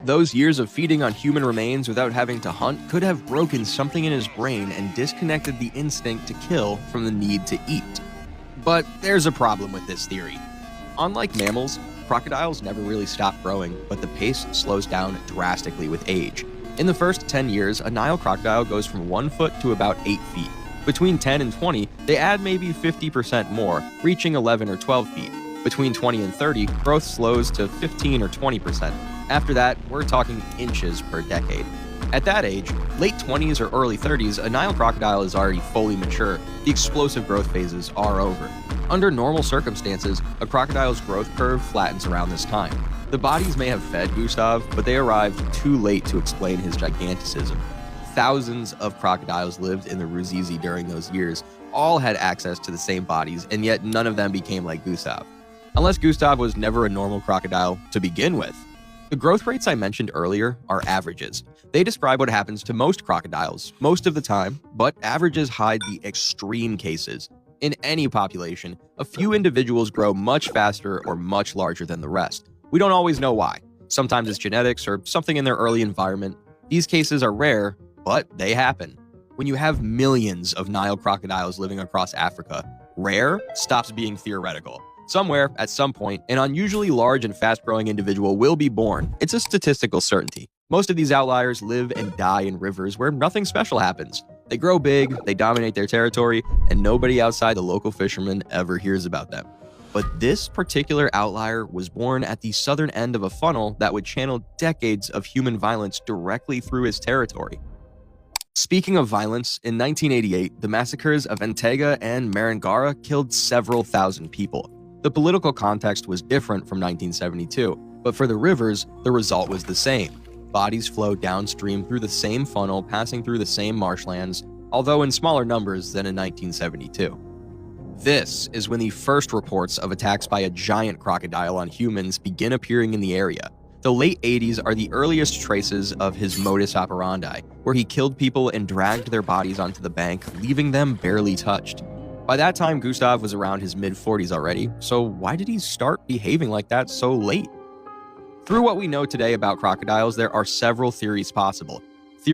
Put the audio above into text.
Those years of feeding on human remains without having to hunt could have broken something in his brain and disconnected the instinct to kill from the need to eat. But there's a problem with this theory. Unlike mammals, crocodiles never really stop growing, but the pace slows down drastically with age. In the first 10 years, a Nile crocodile goes from 1 foot to about 8 feet. Between 10 and 20, they add maybe 50% more, reaching 11 or 12 feet. Between 20 and 30, growth slows to 15 or 20%. After that, we're talking inches per decade. At that age, late 20s or early 30s, a Nile crocodile is already fully mature. The explosive growth phases are over. Under normal circumstances, a crocodile's growth curve flattens around this time. The bodies may have fed Gustav, but they arrived too late to explain his giganticism. Thousands of crocodiles lived in the Ruzizi during those years. All had access to the same bodies, and yet none of them became like Gustav. Unless Gustav was never a normal crocodile to begin with. The growth rates I mentioned earlier are averages. They describe what happens to most crocodiles, most of the time, but averages hide the extreme cases. In any population, a few individuals grow much faster or much larger than the rest. We don't always know why. Sometimes it's genetics or something in their early environment. These cases are rare, but they happen. When you have millions of Nile crocodiles living across Africa, rare stops being theoretical. Somewhere, at some point, an unusually large and fast-growing individual will be born. It's a statistical certainty. Most of these outliers live and die in rivers where nothing special happens. They grow big, they dominate their territory, and nobody outside the local fishermen ever hears about them. But this particular outlier was born at the southern end of a funnel that would channel decades of human violence directly through his territory. Speaking of violence, in 1988, the massacres of Entega and Marangara killed several thousand people. The political context was different from 1972, but for the rivers, the result was the same. Bodies flowed downstream through the same funnel, passing through the same marshlands, although in smaller numbers than in 1972. This is when the first reports of attacks by a giant crocodile on humans begin appearing in the area. The late 80s are the earliest traces of his modus operandi, where he killed people and dragged their bodies onto the bank, leaving them barely touched. By that time, Gustav was around his mid-40s already, so why did he start behaving like that so late? Through what we know today about crocodiles, there are several theories possible.